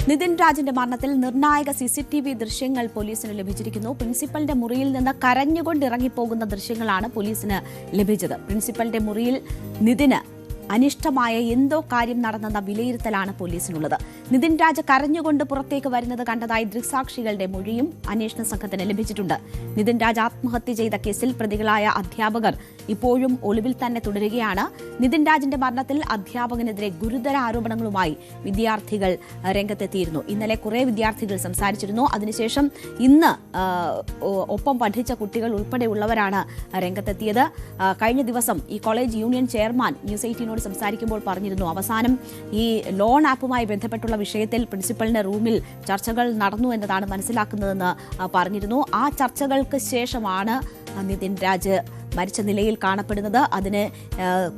നിതിൻ രാജിന്റെ മരണത്തിൽ നിർണായക CCTV ദൃശ്യങ്ങൾ പോലീസിന് ലഭിച്ചിരിക്കുന്നു. പ്രിൻസിപ്പലിന്റെ മുറിയിൽ നിന്ന് കരഞ്ഞുകൊണ്ടിറങ്ങിപ്പോകുന്ന ദൃശ്യങ്ങളാണ് പോലീസിന് ലഭിച്ചത്. പ്രിൻസിപ്പലിന്റെ മുറിയിൽ നിതിന് അനിഷ്ടമായ എന്തോ കാര്യം നടന്നെന്ന വിലയിരുത്തലാണ് പോലീസിനുള്ളത്. നിതിൻ രാജ് കരഞ്ഞുകൊണ്ട് പുറത്തേക്ക് വരുന്നത് കണ്ടതായി ദൃക്സാക്ഷികളുടെ മൊഴിയും അന്വേഷണ സംഘത്തിന് ലഭിച്ചിട്ടുണ്ട്. നിതിൻ രാജ് ആത്മഹത്യ ചെയ്ത കേസിൽ പ്രതികളായ അധ്യാപകർ ഇപ്പോഴും ഒളിവിൽ തന്നെ തുടരുകയാണ്. നിതിൻ രാജിന്റെ മരണത്തിൽ അധ്യാപകനെതിരെ ഗുരുതര ആരോപണങ്ങളുമായി വിദ്യാർത്ഥികൾ രംഗത്തെത്തിയിരുന്നു. ഇന്നലെ കുറെ വിദ്യാർത്ഥികൾ സംസാരിച്ചിരുന്നു. അതിനുശേഷം ഇന്ന് ഒപ്പം പഠിച്ച കുട്ടികൾ ഉൾപ്പെടെയുള്ളവരാണ് രംഗത്തെത്തിയത്. കഴിഞ്ഞ ദിവസം ഈ കോളേജ് യൂണിയൻ ചെയർമാൻ ന്യൂസ് 18 സംസാരിക്കുമ്പോൾ പറഞ്ഞിരുന്നു, അവസാനം ഈ ലോൺ ആപ്പുമായി ബന്ധപ്പെട്ടുള്ള വിഷയത്തിൽ പ്രിൻസിപ്പലിന്റെ റൂമിൽ ചർച്ചകൾ നടന്നു എന്നതാണ് മനസ്സിലാക്കുന്നതെന്ന് പറഞ്ഞിരുന്നു. ആ ചർച്ചകൾക്ക് ശേഷമാണ് നിതിൻ രാജ് മരിച്ച നിലയിൽ കാണപ്പെടുന്നത്. അതിന്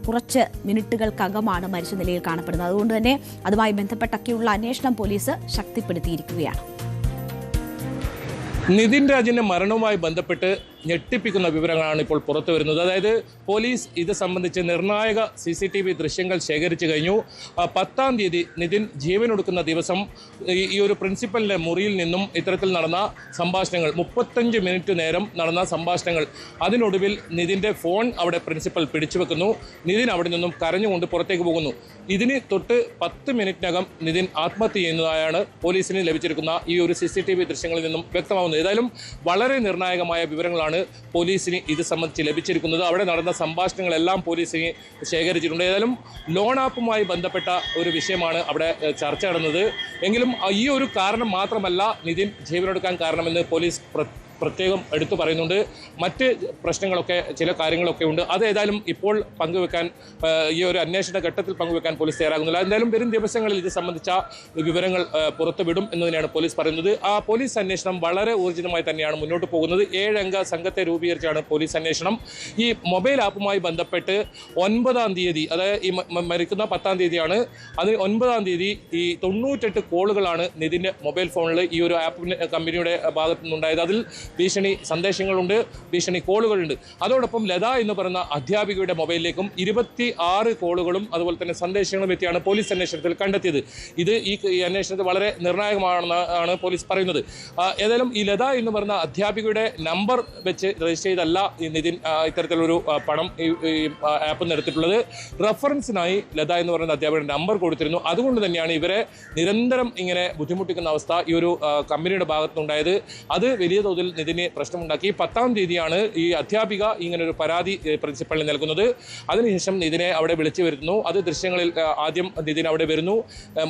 കുറച്ച് മിനിറ്റുകൾക്കകമാണ് മരിച്ച നിലയിൽ കാണപ്പെടുന്നത്. അതുകൊണ്ട് തന്നെ അതുമായി ബന്ധപ്പെട്ടൊക്കെയുള്ള അന്വേഷണം പോലീസ് ശക്തിപ്പെടുത്തിയിരിക്കുകയാണ്. നിതിൻ രാജിന്റെ മരണവുമായി ബന്ധപ്പെട്ട് ഞെട്ടിപ്പിക്കുന്ന വിവരങ്ങളാണ് ഇപ്പോൾ പുറത്തു വരുന്നത്. അതായത് പോലീസ് ഇത് സംബന്ധിച്ച് നിർണായക CCTV ദൃശ്യങ്ങൾ ശേഖരിച്ചു കഴിഞ്ഞു. 10-ാം തീയതി നിതിൻ ജീവനൊടുക്കുന്ന ദിവസം ഈ ഒരു പ്രിൻസിപ്പലിന്റെ മുറിയിൽ നിന്നും ഇത്തരത്തിൽ നടന്ന സംഭാഷണങ്ങൾ 35 മിനിറ്റ് നേരം നടന്ന സംഭാഷണങ്ങൾ, അതിനൊടുവിൽ നിതിൻ്റെ ഫോൺ അവിടെ പ്രിൻസിപ്പൽ പിടിച്ചുവെക്കുന്നു. നിതിൻ അവിടെ നിന്നും കരഞ്ഞുകൊണ്ട് പുറത്തേക്ക് പോകുന്നു. ഇതിന് തൊട്ട് 10 മിനിറ്റിനകം നിതിൻ ആത്മഹത്യ ചെയ്യുന്നതായാണ് പോലീസിന് ലഭിച്ചിരിക്കുന്ന ഈ ഒരു CCTV ദൃശ്യങ്ങളിൽ നിന്നും വ്യക്തമാവുന്നത്. ഏതായാലും വളരെ നിർണായകമായ വിവരങ്ങളാണ് പോലീസിന് ഇത് സംബന്ധിച്ച് ലഭിച്ചിരിക്കുന്നത്. അവിടെ നടന്ന സംഭാഷണങ്ങളെല്ലാം പോലീസിന് ശേഖരിച്ചിട്ടുണ്ട്. ഏതായാലും ലോൺ ആപ്പുമായി ബന്ധപ്പെട്ട ഒരു വിഷയമാണ് അവിടെ ചർച്ച നടന്നത്. എങ്കിലും ഈ ഒരു കാരണം മാത്രമല്ല നിതിൻ ജീവനൊടുക്കാൻ കാരണമെന്ന് പോലീസ് പ്രത്യേകം എടുത്തു പറയുന്നുണ്ട്. മറ്റ് പ്രശ്നങ്ങളൊക്കെ ചില കാര്യങ്ങളൊക്കെ ഉണ്ട്. അത് ഏതായാലും ഇപ്പോൾ പങ്കുവെക്കാൻ ഈ ഒരു അന്വേഷണ ഘട്ടത്തിൽ പങ്കുവെക്കാൻ പോലീസ് തയ്യാറാകുന്നില്ല. എന്തായാലും വരും ദിവസങ്ങളിൽ ഇത് സംബന്ധിച്ച വിവരങ്ങൾ പുറത്തുവിടും എന്ന് തന്നെയാണ് പോലീസ് പറയുന്നത്. ആ പോലീസ് അന്വേഷണം വളരെ ഊർജിതമായി തന്നെയാണ് മുന്നോട്ട് പോകുന്നത്. 7 അംഗ സംഘത്തെ രൂപീകരിച്ചാണ് പോലീസ് അന്വേഷണം. ഈ മൊബൈൽ ആപ്പുമായി ബന്ധപ്പെട്ട് 9-ാം തീയതി, അതായത് ഈ മരിക്കുന്ന 10-ാം തീയതിയാണ്, അത് 9-ാം തീയതി ഈ 98 കോളുകളാണ് നിതിൻ്റെ മൊബൈൽ ഫോണിൽ ഈ ഒരു ആപ്പ് കമ്പനിയുടെ ഭാഗത്തു നിന്നുണ്ടായത്. അതിൽ ഭീഷണി സന്ദേശങ്ങളുണ്ട്, ഭീഷണി കോളുകളുണ്ട്. അതോടൊപ്പം ലത എന്ന് പറയുന്ന അധ്യാപികയുടെ മൊബൈലിലേക്കും 26 കോളുകളും അതുപോലെ തന്നെ സന്ദേശങ്ങളും എത്തിയാണ് പോലീസ് അന്വേഷണത്തിൽ കണ്ടെത്തിയത്. ഇത് ഈ അന്വേഷണത്തിൽ വളരെ നിർണായകമാണെന്നാണ് പോലീസ് പറയുന്നത്. ഏതായാലും ഈ ലത എന്ന് പറയുന്ന അധ്യാപികയുടെ നമ്പർ വെച്ച് രജിസ്റ്റർ ചെയ്തല്ല ഈ നിതിൻ ഇത്തരത്തിലൊരു പണം ഈ ആപ്പിൽ നിന്ന് എടുത്തിട്ടുള്ളത്. റെഫറൻസിനായി ലത എന്ന് പറയുന്ന അധ്യാപികയുടെ നമ്പർ കൊടുത്തിരുന്നു. അതുകൊണ്ട് തന്നെയാണ് ഇവരെ നിരന്തരം ഇങ്ങനെ ബുദ്ധിമുട്ടിക്കുന്ന അവസ്ഥ ഈ ഒരു കമ്പനിയുടെ ഭാഗത്തുനിന്നുണ്ടായത്. അത് വലിയ തോതിൽ നിതിന് പ്രശ്നമുണ്ടാക്കി. 10-ാം തീയതിയാണ് ഈ അധ്യാപിക ഇങ്ങനൊരു പരാതി പ്രിൻസിപ്പലിന് നൽകുന്നത്. അതിനുശേഷം നിതിനെ അവിടെ വിളിച്ചു വരുത്തുന്നു. അത് ദൃശ്യങ്ങളിൽ ആദ്യം നിതിൻ അവിടെ വരുന്നു.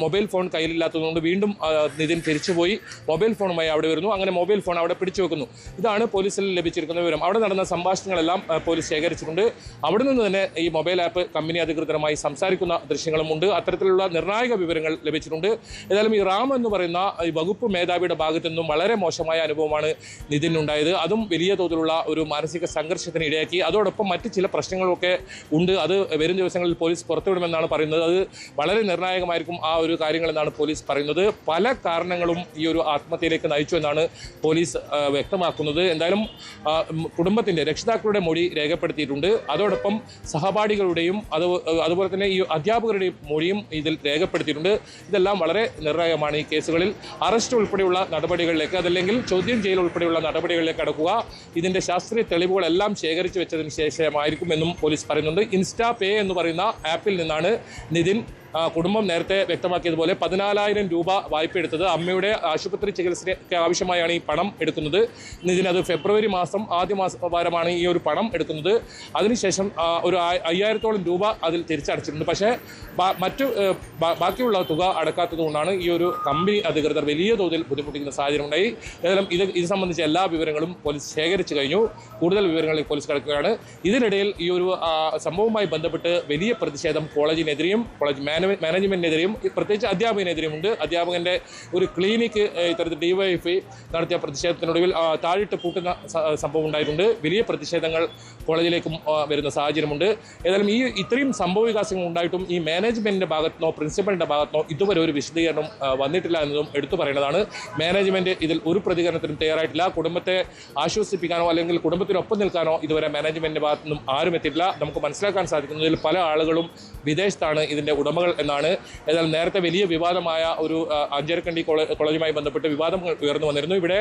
മൊബൈൽ ഫോൺ കയ്യിലില്ലാത്തതുകൊണ്ട് വീണ്ടും നിതിൻ തിരിച്ചുപോയി മൊബൈൽ ഫോണുമായി അവിടെ വരുന്നു. അങ്ങനെ മൊബൈൽ ഫോൺ അവിടെ പിടിച്ചു വെക്കുന്നു. ഇതാണ് പോലീസിൽ ലഭിച്ചിരിക്കുന്ന വിവരം. അവിടെ നടന്ന സംഭാഷണങ്ങളെല്ലാം പോലീസ് ശേഖരിച്ചിട്ടുണ്ട്. അവിടെ നിന്ന് തന്നെ ഈ മൊബൈൽ ആപ്പ് കമ്പനി അധികൃതരുമായി സംസാരിക്കുന്ന ദൃശ്യങ്ങളുമുണ്ട്. അത്തരത്തിലുള്ള നിർണായക വിവരങ്ങൾ ലഭിച്ചിട്ടുണ്ട്. ഏതായാലും ഈ റാം എന്ന് പറയുന്ന ഈ വകുപ്പ് മേധാവിയുടെ ഭാഗത്തു നിന്നും വളരെ മോശമായ അനുഭവമാണ് നിതിനുണ്ടായത്. അതും വലിയ തോതിലുള്ള ഒരു മാനസിക സംഘർഷത്തിന് ഇടയാക്കി. അതോടൊപ്പം മറ്റ് ചില പ്രശ്നങ്ങളൊക്കെ ഉണ്ട്. അത് വരും ദിവസങ്ങളിൽ പോലീസ് പുറത്തുവിടുമെന്നാണ് പറയുന്നത്. അത് വളരെ നിർണായകമായിരിക്കും ആ ഒരു കാര്യങ്ങളെന്നാണ് പോലീസ് പറയുന്നത്. പല കാരണങ്ങളും ഈ ഒരു ആത്മഹത്യയിലേക്ക് നയിച്ചു എന്നാണ് പോലീസ് വ്യക്തമാക്കുന്നത്. എന്തായാലും കുടുംബത്തിൻ്റെ രക്ഷിതാക്കളുടെ മൊഴി രേഖപ്പെടുത്തിയിട്ടുണ്ട്. അതോടൊപ്പം സഹപാഠികളുടെയും അതുപോലെ തന്നെ ഈ അധ്യാപകരുടെയും മൊഴിയും ഇതിൽ രേഖപ്പെടുത്തിയിട്ടുണ്ട്. ഇതെല്ലാം വളരെ നിർണായകമാണ് ഈ കേസുകളിൽ. അറസ്റ്റ് ഉൾപ്പെടെയുള്ള നടപടികളിലേക്ക്, അതല്ലെങ്കിൽ ചോദ്യം ചെയ്യൽ ഉൾപ്പെടെയുള്ള നടപടികളിലേക്ക് കടക്കുക. ഇതിന്റെ ശാസ്ത്രീയ തെളിവുകളെല്ലാം ശേഖരിച്ചു വെച്ചതിന് ശേഷമായിരിക്കുമെന്നും പോലീസ് പറയുന്നുണ്ട്. ഇൻസ്റ്റാ പേ എന്ന് പറയുന്ന ആപ്പിൽ നിന്നാണ് നിതിൻ കുടുംബം നേരത്തെ വ്യക്തമാക്കിയതുപോലെ 14,000 രൂപ വായ്പ എടുത്തത്. അമ്മയുടെ ആശുപത്രി ചികിത്സയ്ക്ക് ആവശ്യമായാണ് ഈ പണം എടുക്കുന്നത്. നിതിൻ അത് ഫെബ്രുവരി മാസം ആദ്യ വാരമാണ് ഈ ഒരു പണം എടുക്കുന്നത്. അതിനുശേഷം ഒരു 5,000-ഓളം രൂപ അതിൽ തിരിച്ചടച്ചിട്ടുണ്ട്. പക്ഷേ ബാക്കിയുള്ള തുക അടക്കാത്തതുകൊണ്ടാണ് ഈ ഒരു കമ്പനി അധികൃതർ വലിയ തോതിൽ ബുദ്ധിമുട്ടിക്കുന്ന സാഹചര്യം ഉണ്ടായി. ഏതായാലും ഇത് സംബന്ധിച്ച എല്ലാ വിവരങ്ങളും പോലീസ് ശേഖരിച്ചു കഴിഞ്ഞു. കൂടുതൽ വിവരങ്ങളിൽ പോലീസ് കിടക്കുകയാണ്. ഇതിനിടയിൽ ഈ ഒരു സംഭവവുമായി ബന്ധപ്പെട്ട് വലിയ പ്രതിഷേധം കോളേജിനെതിരെയും കോളേജ് മാനേജ്മെന്റിനെതിരെയും പ്രത്യേകിച്ച് അധ്യാപകനെതിരെയുമുണ്ട്. അധ്യാപകന്റെ ഒരു ക്ലിനിക്ക് ഇത്തരത്തിൽ DYFI നടത്തിയ പ്രതിഷേധത്തിനൊടുവിൽ താഴിട്ട് പൂട്ടുന്ന സംഭവം ഉണ്ടായിട്ടുണ്ട്. വലിയ പ്രതിഷേധങ്ങൾ കോളേജിലേക്കും വരുന്ന സാഹചര്യമുണ്ട്. ഏതായാലും ഇത്രയും സംഭവ വികാസങ്ങൾ ഉണ്ടായിട്ടും ഈ മാനേജ്മെന്റിന്റെ ഭാഗത്തുനിന്നോ പ്രിൻസിപ്പലിന്റെ ഭാഗത്തുനിന്നോ ഇതുവരെ ഒരു വിശദീകരണം വന്നിട്ടില്ല എന്നതും എടുത്തു പറയുന്നതാണ്. മാനേജ്മെന്റ് ഇതിൽ ഒരു പ്രതികരണത്തിനും തയ്യാറായിട്ടില്ല. കുടുംബത്തെ ആശ്വസിപ്പിക്കാനോ അല്ലെങ്കിൽ കുടുംബത്തിനൊപ്പം നിൽക്കാനോ ഇതുവരെ മാനേജ്മെന്റിന്റെ ഭാഗത്തുനിന്നും ആരും എത്തിയിട്ടില്ല. നമുക്ക് മനസ്സിലാക്കാൻ സാധിക്കുന്നതിൽ പല ആളുകളും വിദേശത്താണ് ഇതിന്റെ ഉടമകൾ എന്നാണ്. ഏതായാലും നേരത്തെ വലിയ വിവാദമായ ഒരു അഞ്ചരക്കണ്ടി കോളേജുമായി ബന്ധപ്പെട്ട് വിവാദങ്ങൾ ഉയർന്നു വന്നിരുന്നു. ഇവിടെ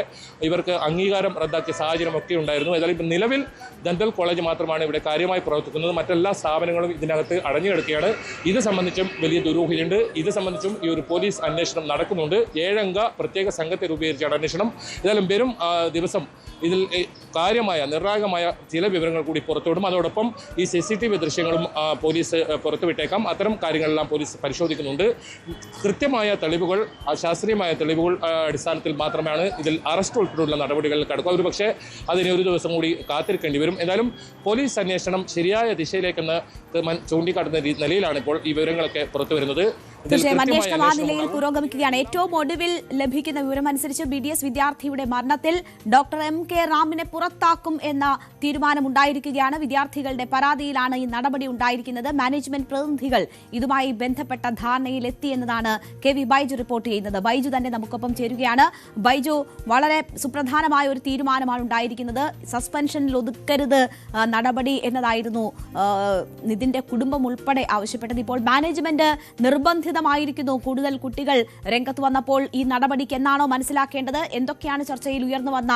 ഇവർക്ക് അംഗീകാരം റദ്ദാക്കിയ സാഹചര്യമൊക്കെ ഉണ്ടായിരുന്നു. ഏതായാലും ഇപ്പം നിലവിൽ ദന്തൽ കോളേജ് മാത്രമാണ് ഇവിടെ കാര്യമായി പ്രവർത്തിക്കുന്നത്. മറ്റെല്ലാ സ്ഥാപനങ്ങളും ഇതിനകത്ത് അടഞ്ഞുകിടക്കുകയാണ്. ഇത് സംബന്ധിച്ചും വലിയ ദുരൂഹതയുണ്ട്. ഇത് സംബന്ധിച്ചും ഈ ഒരു പോലീസ് അന്വേഷണം നടക്കുന്നുണ്ട്. 7 അംഗ പ്രത്യേക സംഘത്തെ രൂപീകരിച്ചാണ് അന്വേഷണം. ഏതായാലും വരും ദിവസം ഇതിൽ കാര്യമായ നിർണായകമായ ചില വിവരങ്ങൾ കൂടി പുറത്തുവിടും. അതോടൊപ്പം ഈ CCTV ദൃശ്യങ്ങളും പോലീസ് പുറത്തുവിട്ടേക്കാം. അത്തരം കാര്യങ്ങളെല്ലാം പോലീസ് പരിശോധിക്കുന്നുണ്ട്. കൃത്യമായ തെളിവുകൾ, ശാസ്ത്രീയമായ തെളിവുകൾ അടിസ്ഥാനത്തിൽ മാത്രമാണ് ഇതിൽ അറസ്റ്റ് ഉൾപ്പെടെയുള്ള നടപടികളിൽ കടക്കുക. ഒരു പക്ഷേ അതിന് ഒരു ദിവസം കൂടി കാത്തിരിക്കേണ്ടി വരും. എന്തായാലും പോലീസ് അന്വേഷണം ശരിയായ ദിശയിലേക്കെന്ന് ചൂണ്ടിക്കാട്ടുന്ന നിലയിലാണ് ഇപ്പോൾ ഈ വിവരങ്ങളൊക്കെ പുറത്തു വരുന്നത്. തീർച്ചയായും അന്വേഷണം ആ നിലയിൽ പുരോഗമിക്കുകയാണ്. ഏറ്റവും ഒടുവിൽ ലഭിക്കുന്ന വിവരമനുസരിച്ച് BDS വിദ്യാർത്ഥിയുടെ മരണത്തിൽ ഡോക്ടർ MK റാമിനെ പുറത്താക്കും എന്ന തീരുമാനമുണ്ടായിരിക്കുകയാണ്. വിദ്യാർത്ഥികളുടെ പരാതിയിലാണ് ഈ നടപടി ഉണ്ടായിരിക്കുന്നത്. മാനേജ്മെന്റ് പ്രതിനിധികൾ ഇതുമായി ബന്ധപ്പെട്ട ധാരണയിലെത്തി എന്നതാണ് KV ബൈജു റിപ്പോർട്ട് ചെയ്യുന്നത്. ബൈജു തന്നെ നമുക്കൊപ്പം ചേരുകയാണ്. ബൈജു, വളരെ സുപ്രധാനമായ ഒരു തീരുമാനമാണ് ഉണ്ടായിരിക്കുന്നത്. സസ്പെൻഷനിൽ ഒതുക്കരുത് നടപടി എന്നതായിരുന്നു നിതിന്റെ കുടുംബം ഉൾപ്പെടെ ആവശ്യപ്പെട്ടത്. ഇപ്പോൾ മാനേജ്മെന്റ് നിർബന്ധിതമായിരിക്കുന്നു. കൂടുതൽ കുട്ടികൾ രംഗത്ത് വന്നപ്പോൾ ഈ നടപടിക്ക് എന്നാണോ മനസ്സിലാക്കേണ്ടത്? എന്തൊക്കെയാണ് ചർച്ചയിൽ ഉയർന്നു വന്ന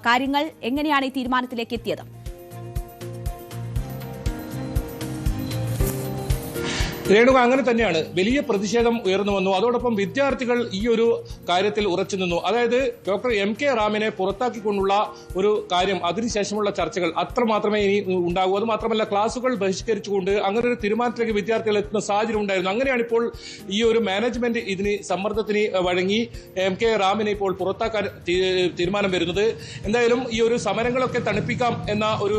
കാര്യങ്ങൾ? എങ്ങനെയാണ് ഈ തീരുമാനത്തിലേക്ക് എത്തിയത്? രേണുക, അങ്ങനെ തന്നെയാണ്. വലിയ പ്രതിഷേധം ഉയർന്നു വന്നു. അതോടൊപ്പം വിദ്യാർത്ഥികൾ ഈ ഒരു കാര്യത്തിൽ ഉറച്ചു നിന്നു. അതായത് ഡോക്ടർ MK റാമിനെ പുറത്താക്കിക്കൊണ്ടുള്ള ഒരു കാര്യം, അതിനുശേഷമുള്ള ചർച്ചകൾ അത്ര മാത്രമേ ഇനി ഉണ്ടാകൂ. അത് മാത്രമല്ല, ക്ലാസുകൾ ബഹിഷ്കരിച്ചുകൊണ്ട് അങ്ങനെ ഒരു തീരുമാനത്തിലേക്ക് വിദ്യാർത്ഥികൾ എത്തുന്ന സാഹചര്യം ഉണ്ടായിരുന്നു. അങ്ങനെയാണ് ഇപ്പോൾ ഈ ഒരു മാനേജ്മെന്റ് ഇതിന് സമ്മർദ്ദത്തിന് വഴങ്ങി MK റാമിനെ ഇപ്പോൾ പുറത്താക്കാൻ തീരുമാനം വരുന്നത്. എന്തായാലും ഈ ഒരു സമരങ്ങളൊക്കെ തണുപ്പിക്കാം എന്ന ഒരു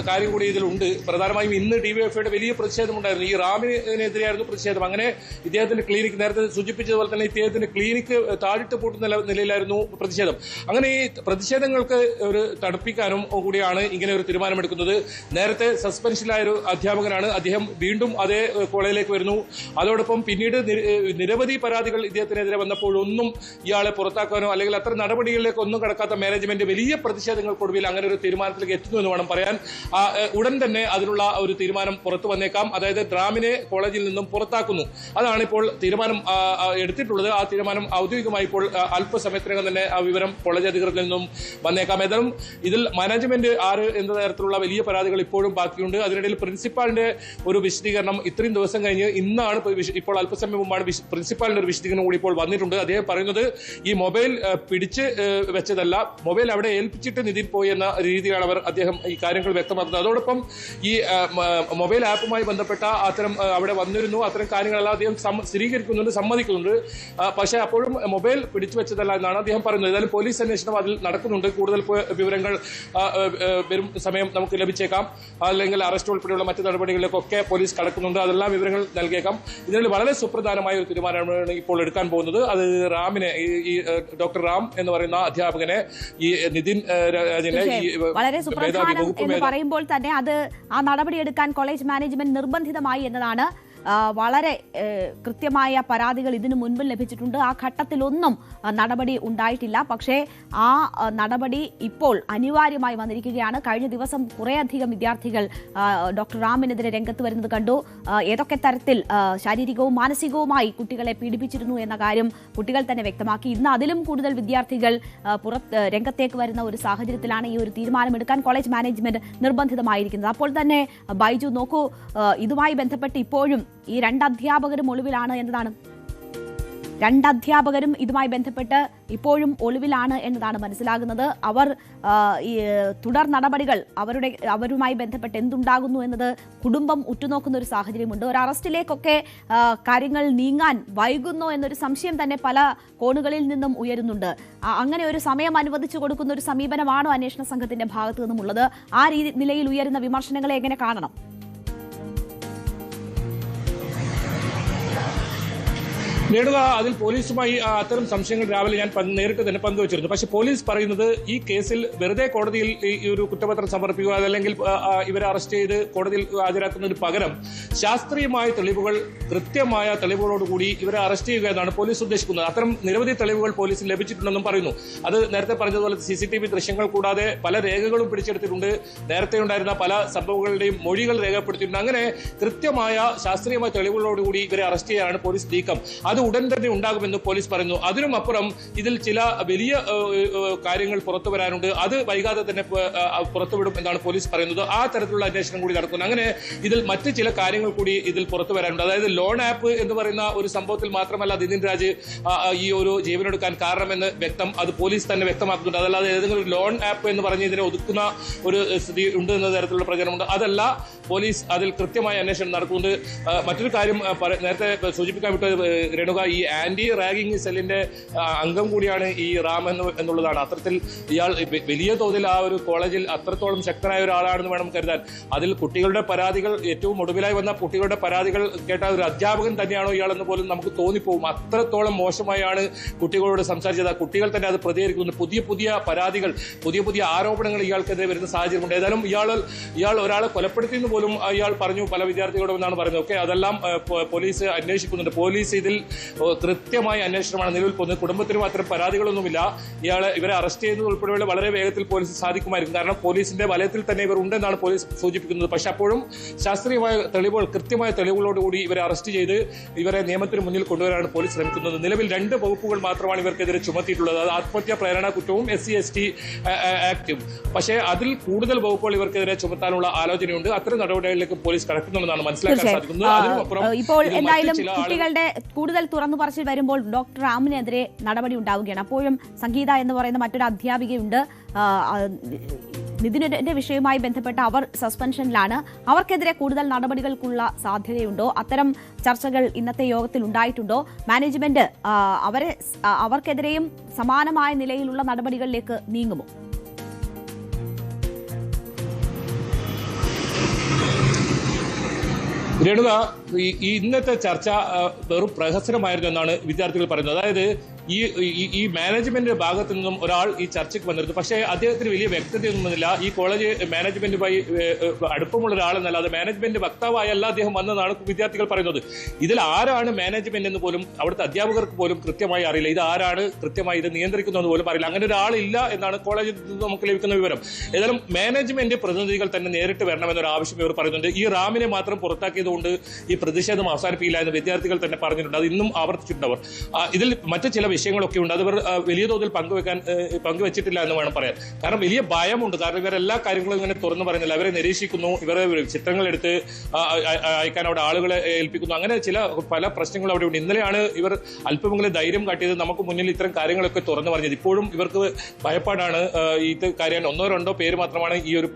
കാര്യം കൂടി ഇതിലുണ്ട്. പ്രധാനമായും ഇന്ന് DYFIയുടെ വലിയ പ്രതിഷേധമുണ്ടായിരുന്നു. ഈ റാമിനെതിരെയായിരുന്നു പ്രതിഷേധം. അങ്ങനെ ഇദ്ദേഹത്തിന്റെ ക്ലിനിക്ക്, നേരത്തെ സൂചിപ്പിച്ചതുപോലെ തന്നെ ഇദ്ദേഹത്തിന്റെ ക്ലിനിക്ക് താഴിട്ട് പൂട്ടുന്ന നിലയിലായിരുന്നു പ്രതിഷേധം. അങ്ങനെ ഈ പ്രതിഷേധങ്ങൾക്ക് ഒരു തണുപ്പിക്കാനും കൂടിയാണ് ഇങ്ങനെ ഒരു തീരുമാനമെടുക്കുന്നത്. നേരത്തെ സസ്പെൻഷനിലായ ഒരു അധ്യാപകനാണ്. അദ്ദേഹം വീണ്ടും അതേ കോളേജിലേക്ക് വരുന്നു. അതോടൊപ്പം പിന്നീട് നിരവധി പരാതികൾ ഇദ്ദേഹത്തിനെതിരെ വന്നപ്പോഴൊന്നും ഇയാളെ പുറത്താക്കാനോ അല്ലെങ്കിൽ അത്തരം നടപടികളിലേക്ക് ഒന്നും കടക്കാത്ത മാനേജ്മെന്റ് വലിയ പ്രതിഷേധങ്ങൾക്കൊടുവിൽ അങ്ങനെ ഒരു തീരുമാനത്തിലേക്ക് എത്തുന്നു എന്ന് വേണം പറയാൻ. ഉടൻ തന്നെ അതിനുള്ള ഒരു തീരുമാനം പുറത്തു വന്നേക്കാം. അതായത് റാമിനെ കോളേജിൽ നിന്നും പുറത്താക്കുന്നു. അതാണ് ഇപ്പോൾ തീരുമാനം എടുത്തിട്ടുള്ളത്. ആ തീരുമാനം ഔദ്യോഗികമായി ഇപ്പോൾ അല്പസമയത്തിനകം തന്നെ ആ വിവരം കോളേജ് അധികൃതരിൽ നിന്നും വന്നേക്കാം. ഏതായാലും ഇതിൽ മാനേജ്മെന്റ് ആര് എന്ന തരത്തിലുള്ള വലിയ പരാതികൾ ഇപ്പോഴും ബാക്കിയുണ്ട്. അതിനിടയിൽ പ്രിൻസിപ്പാളിന്റെ ഒരു വിശദീകരണം ഇത്രയും ദിവസം കഴിഞ്ഞ് ഇന്നാണ് ഇപ്പോൾ അല്പസമയം മുമ്പാണ് പ്രിൻസിപ്പാളിന്റെ ഒരു വിശദീകരണം കൂടി ഇപ്പോൾ വന്നിട്ടുണ്ട്. അദ്ദേഹം പറയുന്നത് ഈ മൊബൈൽ പിടിച്ച് വെച്ചതല്ല, മൊബൈൽ അവിടെ ഏൽപ്പിച്ചിട്ട് നിതിൻ പോയി എന്ന രീതിയിലാണ് അദ്ദേഹം ഈ കാര്യങ്ങൾ വ്യക്തമാക്കുന്നത്. അതോടൊപ്പം ഈ മൊബൈൽ ആപ്പുമായി ബന്ധപ്പെട്ട അത്തരം അവിടെ വന്നിരുന്നു, അത്തരം കാര്യങ്ങളെല്ലാം അദ്ദേഹം സ്ഥിരീകരിക്കുന്നുണ്ട്, സമ്മതിക്കുന്നുണ്ട്. പക്ഷേ അപ്പോഴും മൊബൈൽ പിടിച്ചു വെച്ചതല്ല എന്നാണ് അദ്ദേഹം പറയുന്നത്. ഏതായാലും പോലീസ് അന്വേഷണം അതിൽ നടക്കുന്നുണ്ട്. കൂടുതൽ വിവരങ്ങൾ വരും സമയം നമുക്ക് ലഭിച്ചേക്കാം. അല്ലെങ്കിൽ അറസ്റ്റ് ഉൾപ്പെടെയുള്ള മറ്റു നടപടികളിലേക്കൊക്കെ പോലീസ് കടക്കുന്നുണ്ട്. അതെല്ലാം വിവരങ്ങൾ നൽകിയേക്കാം. ഇതിൽ വളരെ സുപ്രധാനമായ ഒരു തീരുമാനമാണ് ഇപ്പോൾ എടുക്കാൻ പോകുന്നത്. അത് റാമിനെ, ഈ ഡോക്ടർ റാം എന്ന് പറയുന്ന അധ്യാപകനെ, ഈ നിതിൻ രാജിനെ വളരെ സുപ്രധാനം എന്ന് പറയുമ്പോൾ തന്നെ അത് ആ നടപടിയെടുക്കാൻ കോളേജ് മാനേജ്മെന്റ് നിർബന്ധിതമായി എന്നതാണ്. വളരെ കൃത്യമായ പരാതികൾ ഇതിനു മുൻപ് ലഭിച്ചിട്ടുണ്ട്. ആ ഘട്ടത്തിലൊന്നും നടപടി ഉണ്ടായിട്ടില്ല. പക്ഷേ ആ നടപടി ഇപ്പോൾ അനിവാര്യമായി വന്നിരിക്കുകയാണ്. കഴിഞ്ഞ ദിവസം കുറേയധികം വിദ്യാർത്ഥികൾ ഡോക്ടർ റാമിനെതിരെ രംഗത്ത് വരുന്നത് കണ്ടു. ഏതൊക്കെ തരത്തിൽ ശാരീരികവും മാനസികവുമായി കുട്ടികളെ പീഡിപ്പിച്ചിരുന്നു എന്ന കാര്യം കുട്ടികൾ തന്നെ വ്യക്തമാക്കി. ഇന്ന് അതിലും കൂടുതൽ വിദ്യാർത്ഥികൾ രംഗത്തേക്ക് വരുന്ന ഒരു സാഹചര്യത്തിലാണ് ഈ ഒരു തീരുമാനമെടുക്കാൻ കോളേജ് മാനേജ്മെന്റ് നിർബന്ധിതമായിരിക്കുന്നത്. അപ്പോൾ തന്നെ ബൈജു നോക്കൂ, ഇതുമായി ബന്ധപ്പെട്ട് ഇപ്പോഴും ഈ 2 അധ്യാപകരും ഒളിവിലാണ് എന്നതാണ്. 2 അധ്യാപകരും ഇതുമായി ബന്ധപ്പെട്ട് ഇപ്പോഴും ഒളിവിലാണ് എന്നതാണ് മനസ്സിലാകുന്നത്. അവർ ഈ തുടർ നടപടികൾ അവരുമായി ബന്ധപ്പെട്ട് എന്തുണ്ടാകുന്നു എന്നത് കുടുംബം ഉറ്റുനോക്കുന്ന ഒരു സാഹചര്യമുണ്ട്. ഒരു അറസ്റ്റിലേക്കൊക്കെ കാര്യങ്ങൾ നീങ്ങാൻ വൈകുന്നോ എന്നൊരു സംശയം തന്നെ പല കോണുകളിൽ നിന്നും ഉയരുന്നുണ്ട്. അങ്ങനെ ഒരു സമയം അനുവദിച്ചു കൊടുക്കുന്ന ഒരു സമീപനമാണോ അന്വേഷണ സംഘത്തിന്റെ ഭാഗത്തു നിന്നുമുള്ളത്? ആ നിലയിൽ ഉയരുന്ന വിമർശനങ്ങളെ എങ്ങനെ കാണണം? നേടുക അതിൽ പോലീസുമായി അത്തരം സംശയങ്ങൾ രാവിലെ ഞാൻ നേരിട്ട് തന്നെ പങ്കുവച്ചിരുന്നു. പക്ഷേ പോലീസ് പറയുന്നത് ഈ കേസിൽ വെറുതെ കോടതിയിൽ ഈ ഒരു കുറ്റപത്രം സമർപ്പിക്കുക അല്ലെങ്കിൽ ഇവരെ അറസ്റ്റ് ചെയ്ത് കോടതിയിൽ ഹാജരാക്കുന്നതിന് പകരം ശാസ്ത്രീയമായ തെളിവുകൾ, കൃത്യമായ തെളിവുകളോടുകൂടി ഇവരെ അറസ്റ്റ് ചെയ്യുക എന്നാണ് പോലീസ് ഉദ്ദേശിക്കുന്നത്. അത്തരം നിരവധി തെളിവുകൾ പോലീസിന് ലഭിച്ചിട്ടുണ്ടെന്നും പറയുന്നു. അത് നേരത്തെ പറഞ്ഞതുപോലെ CCTV ദൃശ്യങ്ങൾ കൂടാതെ പല രേഖകളും പിടിച്ചെടുത്തിട്ടുണ്ട്. നേരത്തെ ഉണ്ടായിരുന്ന പല സംഭവങ്ങളുടെയും മൊഴികൾ രേഖപ്പെടുത്തിയിട്ടുണ്ട്. അങ്ങനെ കൃത്യമായ ശാസ്ത്രീയമായ തെളിവുകളോടുകൂടി ഇവരെ അറസ്റ്റ് ചെയ്യാനാണ് പോലീസ് നീക്കം. അത് ഉടൻ തന്നെ ഉണ്ടാകുമെന്ന് പോലീസ് പറയുന്നു. അതിനും അപ്പുറം ഇതിൽ ചില വലിയ കാര്യങ്ങൾ പുറത്തു വരാനുണ്ട്. അത് വൈകാതെ തന്നെ പുറത്തുവിടും എന്നാണ് പോലീസ് പറയുന്നത്. ആ തരത്തിലുള്ള അന്വേഷണം കൂടി നടക്കുന്നു. അങ്ങനെ ഇതിൽ മറ്റ് ചില കാര്യങ്ങൾ കൂടി ഇതിൽ പുറത്തു വരാനുണ്ട്. അതായത് ലോൺ ആപ്പ് എന്ന് പറയുന്ന ഒരു സംഭവത്തിൽ മാത്രമല്ല നിതിൻ രാജ് ഈ ഒരു ജീവനെടുക്കാൻ കാരണമെന്ന് അത് പോലീസ് തന്നെ വ്യക്തമാക്കുന്നുണ്ട്. അതല്ലാതെ ഏതെങ്കിലും ഒരു ലോൺ ആപ്പ് എന്ന് പറഞ്ഞ് ഇതിനെ ഒതുക്കുന്ന ഒരു സ്ഥിതി ഉണ്ട് എന്ന തരത്തിലുള്ള പ്രചരണമുണ്ട്. അതല്ല, പോലീസ് അതിൽ കൃത്യമായ അന്വേഷണം നടക്കുന്നുണ്ട്. മറ്റൊരു കാര്യം നേരത്തെ സൂചിപ്പിക്കാൻ വിട്ടത് രേണുക, ഈ ആന്റി റാഗിംഗ് സെല്ലിന്റെ അംഗം കൂടിയാണ് ഈ റാം എന്നുള്ളതാണ്. അത്തരത്തിൽ ഇയാൾ വലിയ തോതിൽ ആ ഒരു കോളേജിൽ അത്രത്തോളം ശക്തനായ ഒരാളാണെന്ന് വേണം കരുതാൻ. അതിൽ കുട്ടികളുടെ പരാതികൾ, ഏറ്റവും ഒടുവിലായി വന്ന കുട്ടികളുടെ പരാതികൾ കേട്ട ഒരു അധ്യാപകൻ തന്നെയാണോ ഇയാളെന്ന് പോലും നമുക്ക് തോന്നിപ്പോകും. അത്രത്തോളം മോശമായാണ് കുട്ടികളോട് സംസാരിച്ചത്. കുട്ടികൾ തന്നെ അത് പ്രതികരിക്കുന്നു. പുതിയ പരാതികൾ, പുതിയ ആരോപണങ്ങൾ ഇയാൾക്കെതിരെ വരുന്ന സാഹചര്യമുണ്ട്. ഏതായാലും ഇയാൾ ഒരാളെ കൊലപ്പെടുത്തിയെന്ന് പോലും ഇയാൾ പറഞ്ഞു പല വിദ്യാർത്ഥികളോടും എന്നാണ് പറയുന്നത്. ഓക്കെ, അതെല്ലാം പോലീസ് അന്വേഷിക്കുന്നുണ്ട്. പോലീസ് ഇതിൽ കൃത്യമായ അന്വേഷണമാണ് നിലവിൽ പോകുന്നത്. കുടുംബത്തിനും അത്തരം പരാതികളൊന്നുമില്ല. ഇവരെ അറസ്റ്റ് ചെയ്യുന്നത് ഉൾപ്പെടെയുള്ള വളരെ വേഗത്തിൽ പോലീസ് സാധിക്കുമായിരിക്കും. കാരണം പോലീസിന്റെ വലയത്തിൽ തന്നെ ഇവർ ഉണ്ടെന്നാണ് പോലീസ് സൂചിപ്പിക്കുന്നത്. പക്ഷെ അപ്പോഴും ശാസ്ത്രീയമായ തെളിവുകൾ, കൃത്യമായ തെളിവുകളോടുകൂടി ഇവരെ അറസ്റ്റ് ചെയ്ത് ഇവരെ നിയമത്തിന് മുന്നിൽ കൊണ്ടുവരാനാണ് പോലീസ് ശ്രമിക്കുന്നത്. നിലവിൽ 2 വകുപ്പുകൾ മാത്രമാണ് ഇവർക്കെതിരെ ചുമത്തിയിട്ടുള്ളത്. അത് ആത്മഹത്യാ പ്രേരണ കുറ്റവും SC/ST ആക്ടും. പക്ഷേ അതിൽ കൂടുതൽ വകുപ്പുകൾ ഇവർക്കെതിരെ ചുമത്താനുള്ള ആലോചനയുണ്ട്. അത്തരം നടപടികളിലേക്ക് പോലീസ് കടക്കുന്നുണ്ടെന്നാണ് മനസ്സിലാക്കാൻ സാധിക്കുന്നത്. അതിനുമപ്പുറം ഇപ്പോൾ എന്തായാലും കുട്ടികളുടെ കൂടുതൽ തുറന്നു പറച്ചിൽ വരുമ്പോൾ ഡോക്ടർ റാമിനെതിരെ നടപടി ഉണ്ടാവുകയാണ്. അപ്പോഴും സംഗീത എന്ന് പറയുന്ന മറ്റൊരു അധ്യാപികയുണ്ട്. നിതിന്റെ വിഷയവുമായി ബന്ധപ്പെട്ട അവർ സസ്പെൻഷനിലാണ്. അവർക്കെതിരെ കൂടുതൽ നടപടികൾക്കുള്ള സാധ്യതയുണ്ടോ? അത്തരം ചർച്ചകൾ ഇന്നത്തെ യോഗത്തിൽ ഉണ്ടായിട്ടുണ്ടോ? മാനേജ്മെന്റ് അവർക്കെതിരെയും സമാനമായ നിലയിലുള്ള നടപടികളിലേക്ക് നീങ്ങുമോ? രേണുക, ഇന്നത്തെ ചർച്ച വെറും പ്രഹസനമായിരുന്നു എന്നാണ് വിദ്യാർത്ഥികൾ പറയുന്നത്. അതായത് ഈ മാനേജ്മെന്റ് ഭാഗത്തു നിന്നും ഒരാൾ ഈ ചർച്ചയ്ക്ക് വന്നിരുന്നു. പക്ഷേ അദ്ദേഹത്തിന് വലിയ വ്യക്തതയൊന്നുമില്ല. ഈ കോളേജ് മാനേജ്മെന്റുമായി അടുപ്പമുള്ള ഒരാളെന്നല്ലാതെ മാനേജ്മെന്റ് വക്താവായല്ല അദ്ദേഹം വന്നതാണ് വിദ്യാർത്ഥികൾ പറയുന്നത്. ഇതിൽ ആരാണ് മാനേജ്മെന്റ് എന്ന് പോലും അവിടുത്തെ അധ്യാപകർക്ക് പോലും കൃത്യമായി അറിയില്ല. ഇത് ആരാണ് കൃത്യമായി ഇത് നിയന്ത്രിക്കുന്നതെന്ന് പോലും അറിയില്ല. അങ്ങനെ ഒരാളില്ല എന്നാണ് കോളേജിൽ നിന്ന് നമുക്ക് ലഭിക്കുന്ന വിവരം. ഏതായാലും മാനേജ്മെന്റ് പ്രതിനിധികൾ തന്നെ നേരിട്ട് വരണമെന്നൊരു ആവശ്യം ഇവർ പറയുന്നുണ്ട്. ഈ റാമിനെ മാത്രം പുറത്താക്കിയതുകൊണ്ട് ഈ പ്രതിഷേധം അവസാനിപ്പിക്കില്ല എന്ന് വിദ്യാർത്ഥികൾ തന്നെ പറഞ്ഞിട്ടുണ്ട്. അത് ഇന്നും ആവർത്തിച്ചിട്ടുണ്ടവർ. ഇതിൽ മറ്റു ചില വിഷയങ്ങളൊക്കെ ഉണ്ട്. അത് ഇവർ വലിയ തോതിൽ പങ്കുവച്ചിട്ടില്ല എന്ന് വേണം പറയാൻ. കാരണം വലിയ ഭയമുണ്ട്. കാരണം ഇവരെല്ലാ കാര്യങ്ങളും ഇങ്ങനെ തുറന്നു പറയുന്നില്ല. അവരെ നിരീക്ഷിക്കുന്നു, ഇവരെ ചിത്രങ്ങൾ എടുത്ത് അയക്കാൻ അവിടെ ആളുകളെ ഏൽപ്പിക്കുന്നു. അങ്ങനെ പല പ്രശ്നങ്ങളും അവിടെ ഉണ്ട്. ഇന്നലെയാണ് ഇവർ അല്പമെങ്കിലും ധൈര്യം കാട്ടിയത്, നമുക്ക് മുന്നിൽ ഇത്തരം കാര്യങ്ങളൊക്കെ തുറന്നു പറഞ്ഞത്. ഇപ്പോഴും ഇവർക്ക് ഭയപ്പാടാണ്. ഇത് കാര്യം 1-2 പേര് മാത്രമാണ് ഈ ഒരു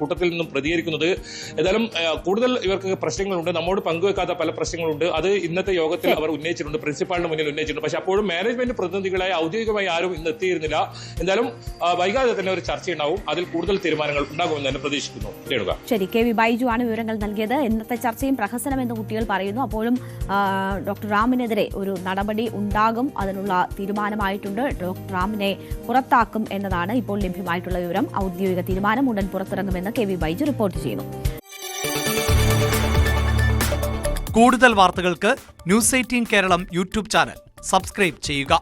കൂട്ടത്തിൽ നിന്നും പ്രതികരിക്കുന്നത്. ഏതായാലും കൂടുതൽ ഇവർക്ക് പ്രശ്നങ്ങളുണ്ട്. നമ്മോട് പങ്കുവെക്കാത്ത പല പ്രശ്നങ്ങളുണ്ട്. അത് ഇന്നത്തെ യോഗത്തിൽ അവർ ഉന്നയിച്ചിട്ടുണ്ട്, പ്രിൻസിപ്പാളിന് മുന്നിൽ ഉന്നയിച്ചിട്ടുണ്ട്. പക്ഷെ അപ്പോഴും മാനേജ്മെന്റ് പ്രതിനിധികളായി ഔദ്യോഗികമായി ആരും ഇന്ന് എത്തിയിരുന്നില്ല. എന്തായാലും വൈകാതെ തന്നെ ഒരു ചർച്ചയുണ്ടാവും. അതിൽ കൂടുതൽ തീരുമാനങ്ങൾ ഉണ്ടാകുമെന്ന് തന്നെ പ്രതീക്ഷിക്കുന്നു. ശരി, KV ബൈജു ആണ് വിവരങ്ങൾ നൽകിയത്. ഇന്നത്തെ ചർച്ചയും പ്രഹസനമെന്ന് കുട്ടികൾ പറയുന്നു. അപ്പോഴും ഡോക്ടർ റാമിനെതിരെ ഒരു നടപടി ഉണ്ടാകും, അതിനുള്ള തീരുമാനമായിട്ടുണ്ട്. ഡോക്ടർ റാമിനെ പുറത്താക്കും എന്നതാണ് ഇപ്പോൾ ലഭ്യമായിട്ടുള്ള വിവരം. ഔദ്യോഗിക തീരുമാനം ഉടൻ പുറത്തിറങ്ങുമെന്ന് KV ബൈജു റിപ്പോർട്ട് ചെയ്യുന്നു. കൂടുതൽ വാർത്തകൾക്ക് News 18 Keralam YouTube channel subscribe ചെയ്യുക.